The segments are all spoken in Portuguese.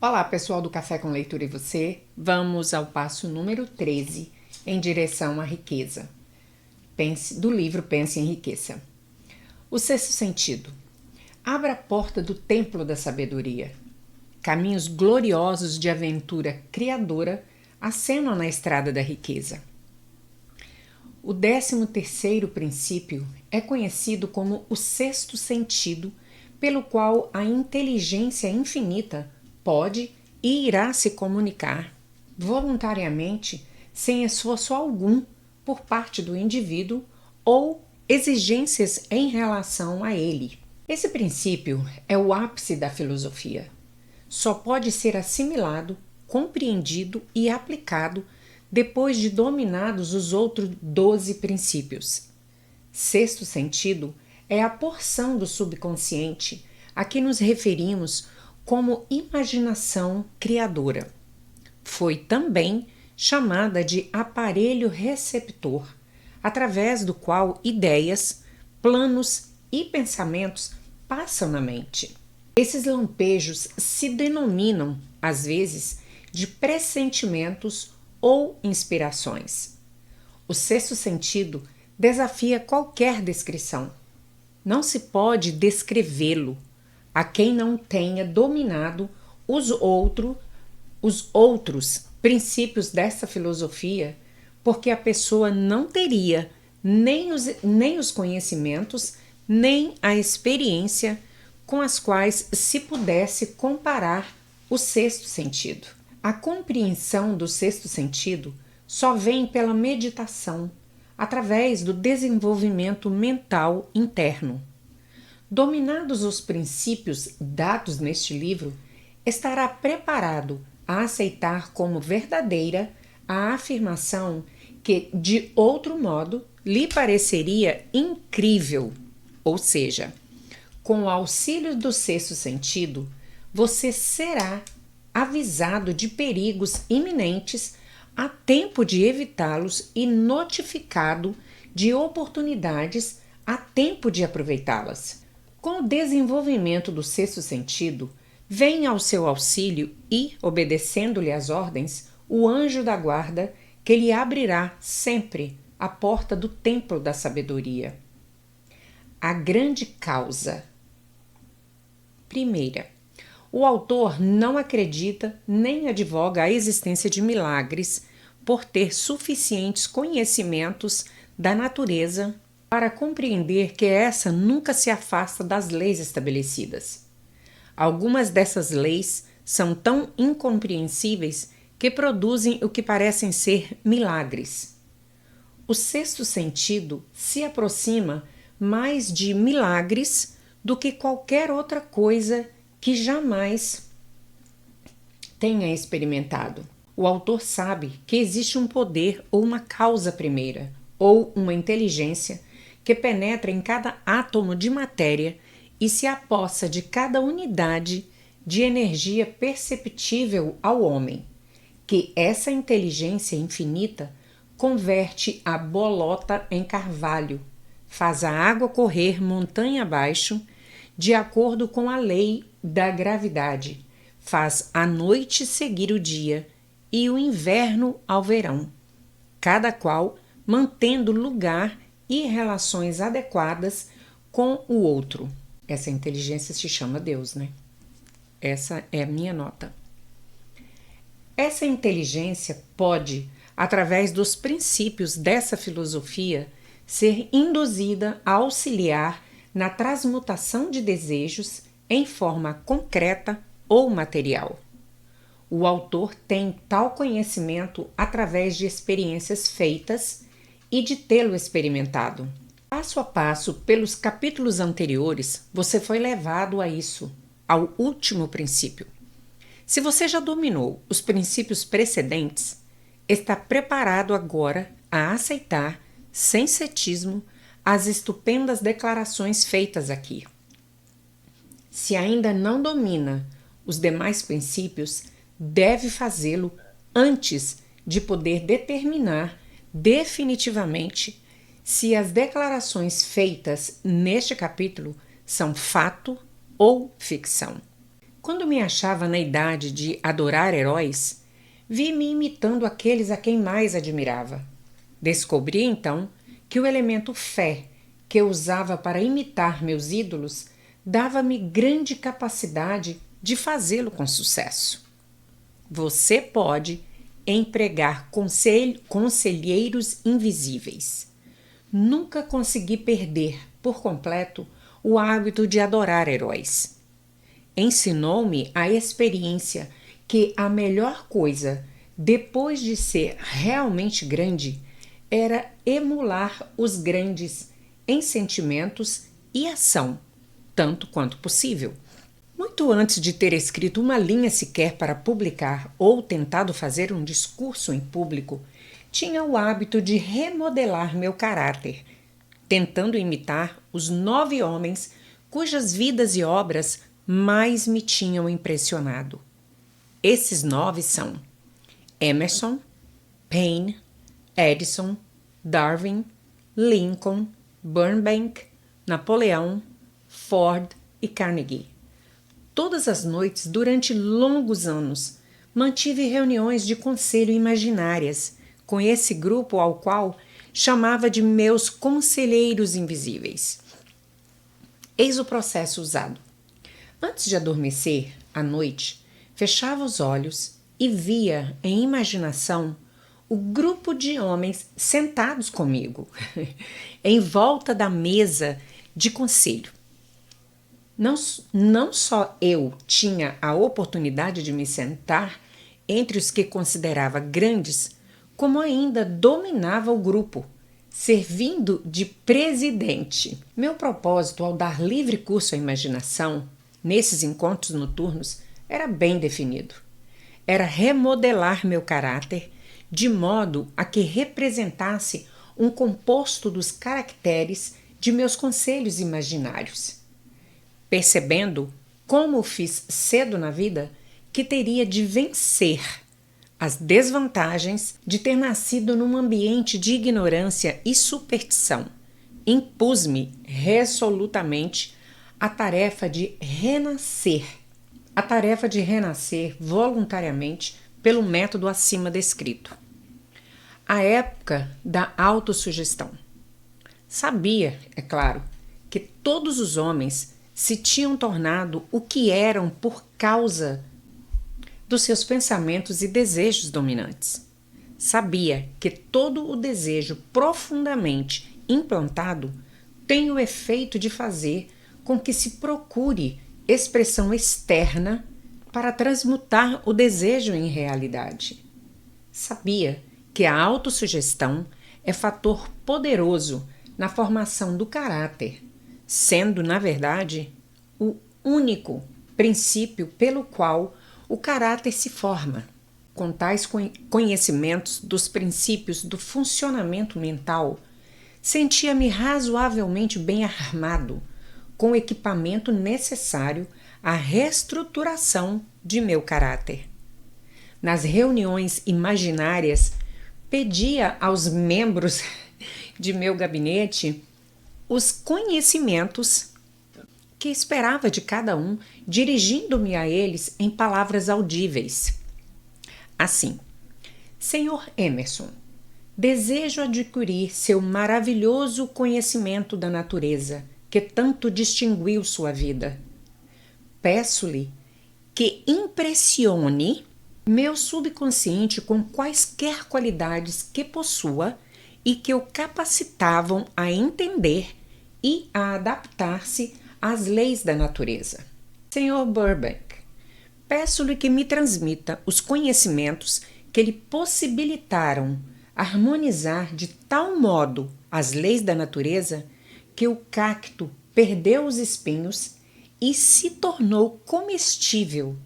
Olá, pessoal do Café com Leitura e você. Vamos ao passo número 13, em direção à riqueza. Do livro Pense em Riqueza. O sexto sentido. Abra a porta do templo da sabedoria. Caminhos gloriosos de aventura criadora acenam na estrada da riqueza. O 13º princípio é conhecido como o sexto sentido, pelo qual a inteligência infinita pode e irá se comunicar voluntariamente, sem esforço algum por parte do indivíduo ou exigências em relação a ele. Esse princípio é o ápice da filosofia. Só pode ser assimilado, compreendido e aplicado depois de dominados os outros 12 princípios. Sexto sentido é a porção do subconsciente a que nos referimos como imaginação criadora. Foi também chamada de aparelho receptor, através do qual ideias, planos e pensamentos passam na mente. Esses lampejos se denominam, às vezes, de pressentimentos ou inspirações. O sexto sentido desafia qualquer descrição. Não se pode descrevê-lo a quem não tenha dominado os outros princípios dessa filosofia, porque a pessoa não teria nem os conhecimentos, nem a experiência com as quais se pudesse comparar o sexto sentido. A compreensão do sexto sentido só vem pela meditação, através do desenvolvimento mental interno. Dominados os princípios dados neste livro, estará preparado a aceitar como verdadeira a afirmação que, de outro modo, lhe pareceria incrível. Ou seja, com o auxílio do sexto sentido, você será avisado de perigos iminentes a tempo de evitá-los e notificado de oportunidades a tempo de aproveitá-las. Com o desenvolvimento do sexto sentido, vem ao seu auxílio e, obedecendo-lhe as ordens, o anjo da guarda que lhe abrirá sempre a porta do templo da sabedoria. A grande causa. Primeira, o autor não acredita nem advoga a existência de milagres por ter suficientes conhecimentos da natureza para compreender que essa nunca se afasta das leis estabelecidas. Algumas dessas leis são tão incompreensíveis que produzem o que parecem ser milagres. O sexto sentido se aproxima mais de milagres do que qualquer outra coisa que jamais tenha experimentado. O autor sabe que existe um poder ou uma causa primeira, ou uma inteligência que penetra em cada átomo de matéria e se apossa de cada unidade de energia perceptível ao homem, que essa inteligência infinita converte a bolota em carvalho, faz a água correr montanha abaixo, de acordo com a lei da gravidade, faz a noite seguir o dia e o inverno ao verão, cada qual mantendo lugar e relações adequadas com o outro. Essa inteligência se chama Deus, né? Essa é a minha nota. Essa inteligência pode, através dos princípios dessa filosofia, ser induzida a auxiliar na transmutação de desejos em forma concreta ou material. O autor tem tal conhecimento através de experiências feitas e de tê-lo experimentado. Passo a passo, pelos capítulos anteriores, você foi levado a isso, ao último princípio. Se você já dominou os princípios precedentes, está preparado agora a aceitar, sem ceticismo, as estupendas declarações feitas aqui. Se ainda não domina os demais princípios, deve fazê-lo antes de poder determinar definitivamente se as declarações feitas neste capítulo são fato ou ficção. Quando me achava na idade de adorar heróis, vi-me imitando aqueles a quem mais admirava. Descobri então que o elemento fé que eu usava para imitar meus ídolos dava-me grande capacidade de fazê-lo com sucesso. Você pode empregar conselheiros invisíveis. Nunca consegui perder por completo o hábito de adorar heróis. Ensinou-me a experiência que a melhor coisa, depois de ser realmente grande, era emular os grandes em sentimentos e ação, tanto quanto possível. Muito antes de ter escrito uma linha sequer para publicar ou tentado fazer um discurso em público, tinha o hábito de remodelar meu caráter, tentando imitar os 9 homens cujas vidas e obras mais me tinham impressionado. Esses 9 são Emerson, Paine, Edison, Darwin, Lincoln, Burbank, Napoleão, Ford e Carnegie. Todas as noites, durante longos anos, mantive reuniões de conselho imaginárias com esse grupo ao qual chamava de meus conselheiros invisíveis. Eis o processo usado. Antes de adormecer, à noite, fechava os olhos e via, em imaginação, o grupo de homens sentados comigo, em volta da mesa de conselho. Não só eu tinha a oportunidade de me sentar entre os que considerava grandes, como ainda dominava o grupo, servindo de presidente. Meu propósito ao dar livre curso à imaginação, nesses encontros noturnos, era bem definido. Era remodelar meu caráter de modo a que representasse um composto dos caracteres de meus conselhos imaginários. Percebendo, como fiz cedo na vida, que teria de vencer as desvantagens de ter nascido num ambiente de ignorância e superstição, impus-me resolutamente a tarefa de renascer voluntariamente pelo método acima descrito. A época da autossugestão. Sabia, é claro, que todos os homens se tinham tornado o que eram por causa dos seus pensamentos e desejos dominantes. Sabia que todo o desejo profundamente implantado tem o efeito de fazer com que se procure expressão externa para transmutar o desejo em realidade. Sabia que a autossugestão é fator poderoso na formação do caráter, sendo, na verdade, o único princípio pelo qual o caráter se forma. Com tais conhecimentos dos princípios do funcionamento mental, sentia-me razoavelmente bem armado, com o equipamento necessário à reestruturação de meu caráter. Nas reuniões imaginárias, pedia aos membros de meu gabinete os conhecimentos que esperava de cada um, dirigindo-me a eles em palavras audíveis. Assim, Senhor Emerson, desejo adquirir seu maravilhoso conhecimento da natureza, que tanto distinguiu sua vida. Peço-lhe que impressione meu subconsciente com quaisquer qualidades que possua e que o capacitavam a entender e a adaptar-se às leis da natureza. Sr. Burbank, peço-lhe que me transmita os conhecimentos que lhe possibilitaram harmonizar de tal modo as leis da natureza que o cacto perdeu os espinhos e se tornou comestível.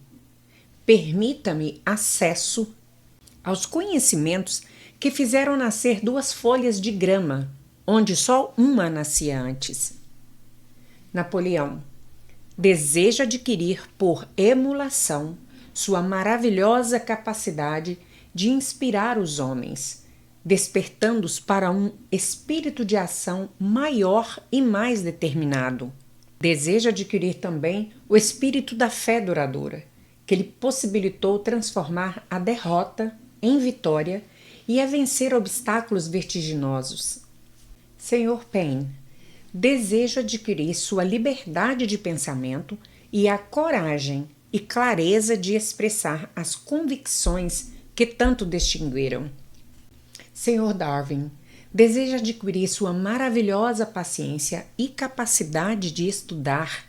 Permita-me acesso aos conhecimentos que fizeram nascer 2 folhas de grama, onde só uma nascia antes. Napoleão deseja adquirir por emulação sua maravilhosa capacidade de inspirar os homens, despertando-os para um espírito de ação maior e mais determinado. Deseja adquirir também o espírito da fé duradoura, que lhe possibilitou transformar a derrota em vitória e a vencer obstáculos vertiginosos. Sr. Payne, desejo adquirir sua liberdade de pensamento e a coragem e clareza de expressar as convicções que tanto distinguiram. Sr. Darwin, deseja adquirir sua maravilhosa paciência e capacidade de estudar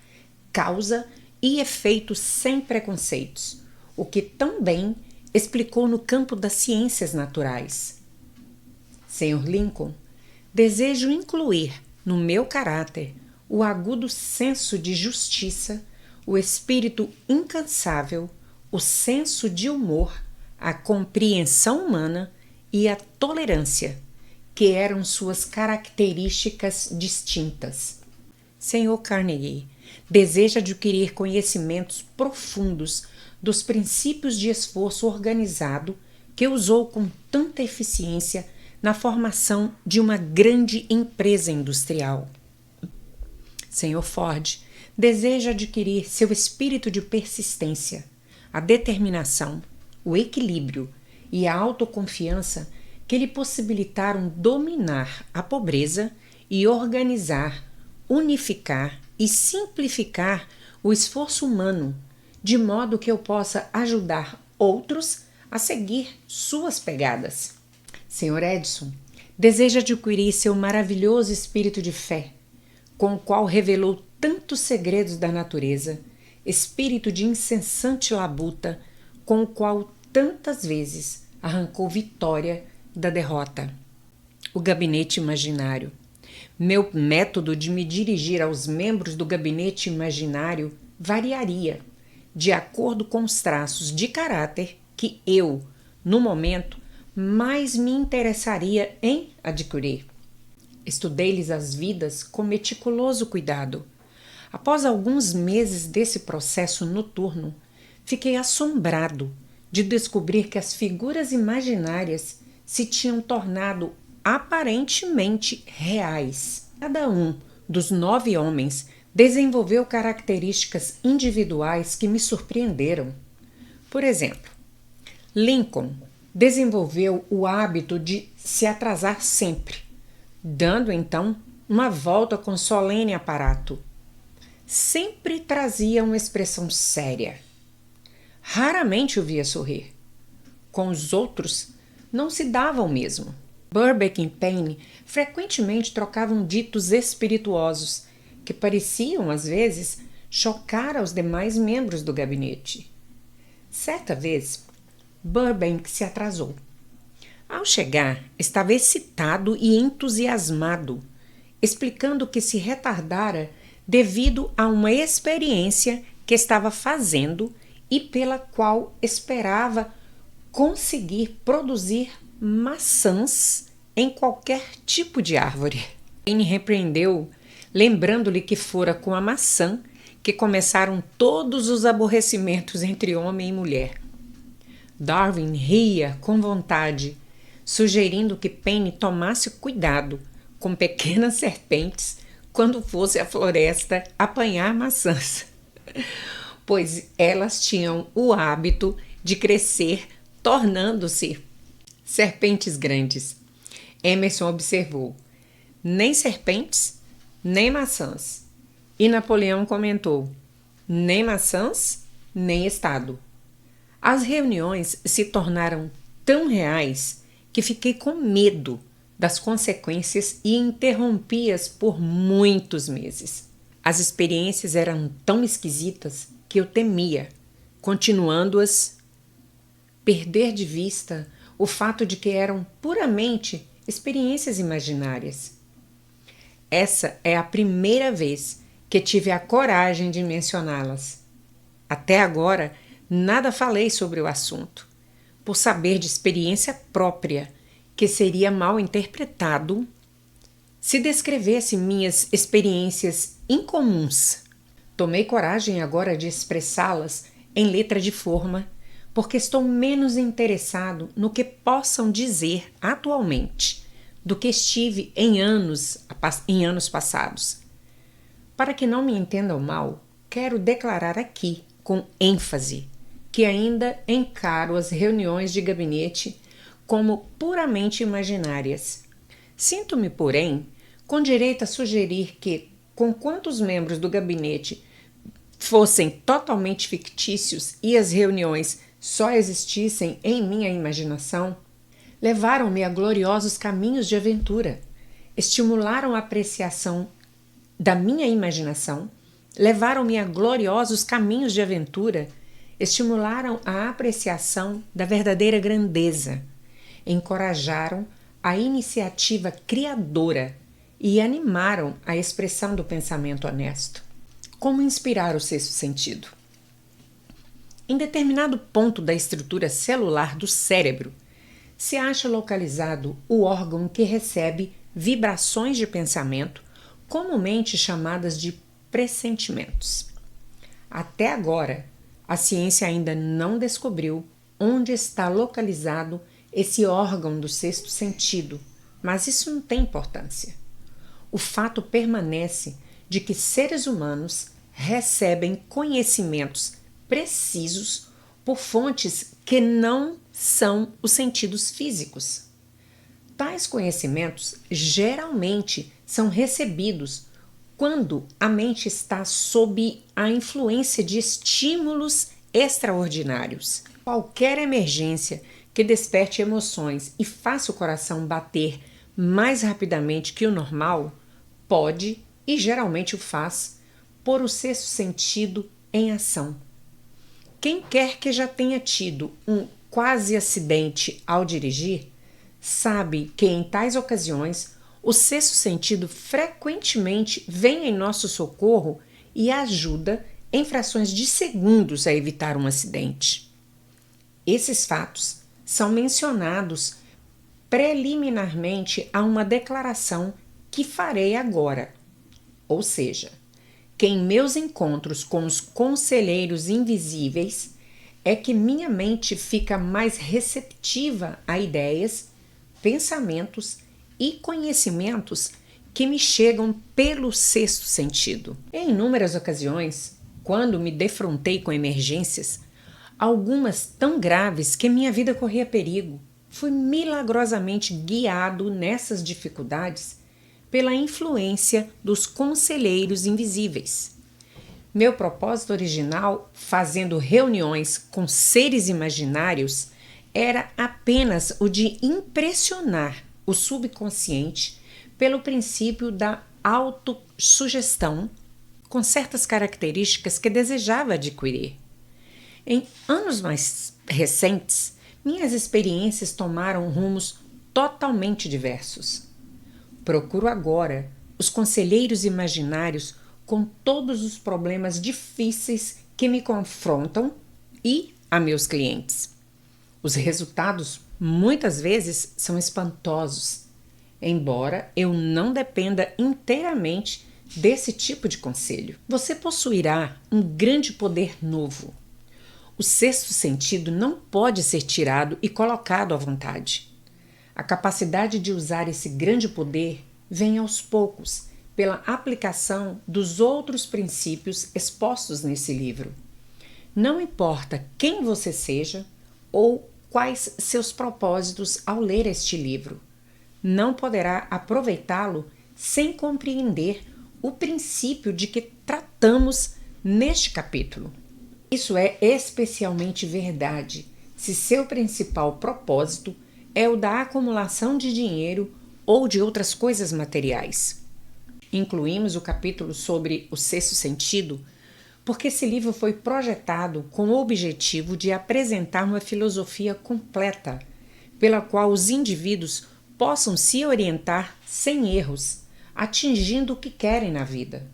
causa e efeito sem preconceitos, o que também explicou no campo das ciências naturais. Sr. Lincoln, desejo incluir no meu caráter o agudo senso de justiça, o espírito incansável, o senso de humor, a compreensão humana e a tolerância, que eram suas características distintas. Sr. Carnegie, deseja adquirir conhecimentos profundos dos princípios de esforço organizado que usou com tanta eficiência na formação de uma grande empresa industrial. Sr. Ford, deseja adquirir seu espírito de persistência, a determinação, o equilíbrio e a autoconfiança que lhe possibilitaram dominar a pobreza e organizar, unificar e simplificar o esforço humano, de modo que eu possa ajudar outros a seguir suas pegadas. Sr. Edison, deseja adquirir seu maravilhoso espírito de fé, com o qual revelou tantos segredos da natureza, espírito de incessante labuta, com o qual tantas vezes arrancou vitória da derrota. O gabinete imaginário. Meu método de me dirigir aos membros do gabinete imaginário variaria de acordo com os traços de caráter que eu, no momento, mais me interessaria em adquirir. Estudei-lhes as vidas com meticuloso cuidado. Após alguns meses desse processo noturno, fiquei assombrado de descobrir que as figuras imaginárias se tinham tornado aparentemente reais. Cada um dos 9 homens desenvolveu características individuais que me surpreenderam. Por exemplo, Lincoln desenvolveu o hábito de se atrasar sempre, dando então uma volta com solene aparato. Sempre trazia uma expressão séria. Raramente o via sorrir. Com os outros, não se dava o mesmo. Burbank e Payne frequentemente trocavam ditos espirituosos, que pareciam, às vezes, chocar aos demais membros do gabinete. Certa vez, Burbank se atrasou. Ao chegar, estava excitado e entusiasmado, explicando que se retardara devido a uma experiência que estava fazendo e pela qual esperava conseguir produzir maçãs em qualquer tipo de árvore. Payne repreendeu, lembrando-lhe que fora com a maçã que começaram todos os aborrecimentos entre homem e mulher. Darwin ria com vontade, sugerindo que Payne tomasse cuidado com pequenas serpentes quando fosse à floresta apanhar maçãs, pois elas tinham o hábito de crescer, tornando-se serpentes grandes. Emerson observou: nem serpentes, nem maçãs. E Napoleão comentou: nem maçãs, nem Estado. As reuniões se tornaram tão reais que fiquei com medo das consequências e interrompi-as por muitos meses. As experiências eram tão esquisitas que eu temia, continuando-as, perder de vista o fato de que eram puramente experiências imaginárias. Essa é a primeira vez que tive a coragem de mencioná-las. Até agora, nada falei sobre o assunto, por saber de experiência própria que seria mal interpretado se descrevesse minhas experiências incomuns. Tomei coragem agora de expressá-las em letra de forma, porque estou menos interessado no que possam dizer atualmente do que estive em anos passados. Para que não me entendam mal, quero declarar aqui, com ênfase, que ainda encaro as reuniões de gabinete como puramente imaginárias. Sinto-me, porém, com direito a sugerir que, conquanto os membros do gabinete fossem totalmente fictícios e as reuniões só existissem em minha imaginação, levaram-me a gloriosos caminhos de aventura, estimularam a apreciação da minha imaginação, levaram-me a gloriosos caminhos de aventura, estimularam a apreciação da verdadeira grandeza, encorajaram a iniciativa criadora e animaram a expressão do pensamento honesto. Como inspirar o sexto sentido? Em determinado ponto da estrutura celular do cérebro, se acha localizado o órgão que recebe vibrações de pensamento, comumente chamadas de pressentimentos. Até agora, a ciência ainda não descobriu onde está localizado esse órgão do sexto sentido, mas isso não tem importância. O fato permanece de que seres humanos recebem conhecimentos precisos por fontes que não são os sentidos físicos. Tais conhecimentos geralmente são recebidos quando a mente está sob a influência de estímulos extraordinários. Qualquer emergência que desperte emoções e faça o coração bater mais rapidamente que o normal pode, e geralmente o faz, pôr o sexto sentido em ação. Quem quer que já tenha tido um quase acidente ao dirigir, sabe que em tais ocasiões o sexto sentido frequentemente vem em nosso socorro e ajuda em frações de segundos a evitar um acidente. Esses fatos são mencionados preliminarmente a uma declaração que farei agora, ou seja, que em meus encontros com os conselheiros invisíveis é que minha mente fica mais receptiva a ideias, pensamentos e conhecimentos que me chegam pelo sexto sentido. Em inúmeras ocasiões, quando me defrontei com emergências, algumas tão graves que minha vida corria perigo, fui milagrosamente guiado nessas dificuldades pela influência dos conselheiros invisíveis. Meu propósito original, fazendo reuniões com seres imaginários, era apenas o de impressionar o subconsciente pelo princípio da autossugestão, com certas características que desejava adquirir. Em anos mais recentes, minhas experiências tomaram rumos totalmente diversos. Procuro agora os conselheiros imaginários com todos os problemas difíceis que me confrontam e a meus clientes. Os resultados muitas vezes são espantosos, embora eu não dependa inteiramente desse tipo de conselho. Você possuirá um grande poder novo. O sexto sentido não pode ser tirado e colocado à vontade. A capacidade de usar esse grande poder vem aos poucos, pela aplicação dos outros princípios expostos nesse livro. Não importa quem você seja ou quais seus propósitos ao ler este livro, não poderá aproveitá-lo sem compreender o princípio de que tratamos neste capítulo. Isso é especialmente verdade se seu principal propósito é o da acumulação de dinheiro ou de outras coisas materiais. Incluímos o capítulo sobre o sexto sentido porque esse livro foi projetado com o objetivo de apresentar uma filosofia completa, pela qual os indivíduos possam se orientar sem erros, atingindo o que querem na vida.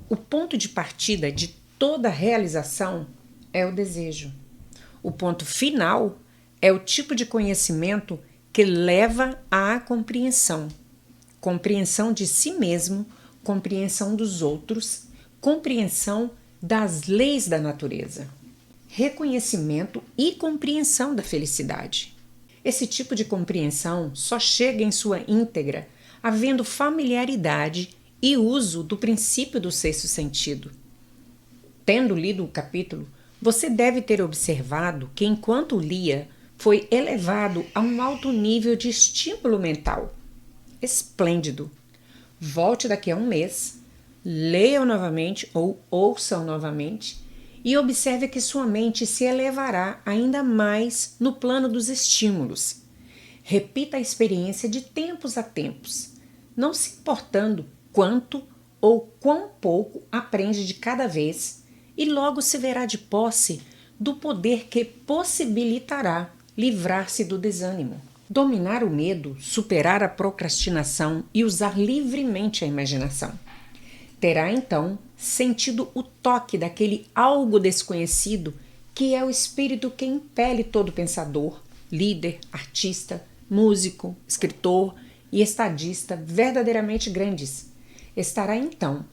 O ponto de partida de toda realização é o desejo. O ponto final é o tipo de conhecimento que leva à compreensão. Compreensão de si mesmo, compreensão dos outros, compreensão das leis da natureza, reconhecimento e compreensão da felicidade. Esse tipo de compreensão só chega em sua íntegra havendo familiaridade e uso do princípio do sexto sentido. Tendo lido o capítulo, você deve ter observado que, enquanto lia, foi elevado a um alto nível de estímulo mental. Esplêndido! Volte daqui a um mês, leiam novamente ou ouçam novamente e observe que sua mente se elevará ainda mais no plano dos estímulos. Repita a experiência de tempos a tempos, não se importando quanto ou quão pouco aprende de cada vez, e logo se verá de posse do poder que possibilitará livrar-se do desânimo. Dominar o medo, superar a procrastinação e usar livremente a imaginação. Terá então sentido o toque daquele algo desconhecido que é o espírito que impele todo pensador, líder, artista, músico, escritor e estadista verdadeiramente grandes. Estará então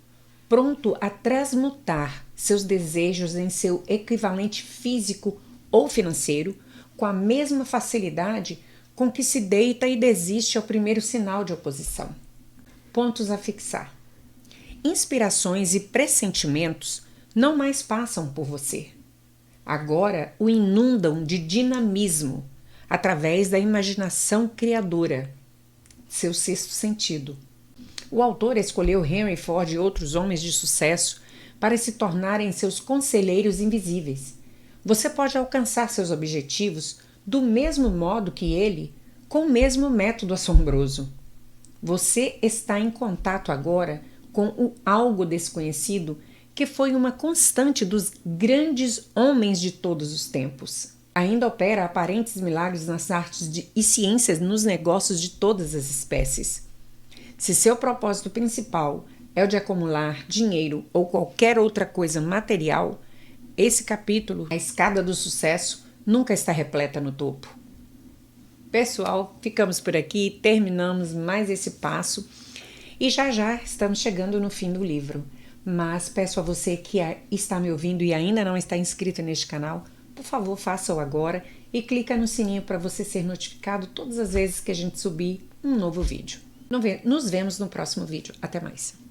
pronto a transmutar seus desejos em seu equivalente físico ou financeiro com a mesma facilidade com que se deita e desiste ao primeiro sinal de oposição. Pontos a fixar. Inspirações e pressentimentos não mais passam por você. Agora o inundam de dinamismo através da imaginação criadora, seu sexto sentido. O autor escolheu Henry Ford e outros homens de sucesso para se tornarem seus conselheiros invisíveis. Você pode alcançar seus objetivos do mesmo modo que ele, com o mesmo método assombroso. Você está em contato agora com o algo desconhecido que foi uma constante dos grandes homens de todos os tempos. Ainda opera aparentes milagres nas artes e ciências nos negócios de todas as espécies. Se seu propósito principal é o de acumular dinheiro ou qualquer outra coisa material, esse capítulo, A Escada do Sucesso, nunca está repleta no topo. Pessoal, ficamos por aqui, terminamos mais esse passo e já estamos chegando no fim do livro. Mas peço a você que está me ouvindo e ainda não está inscrito neste canal, por favor, faça-o agora e clica no sininho para você ser notificado todas as vezes que a gente subir um novo vídeo. Nos vemos no próximo vídeo. Até mais!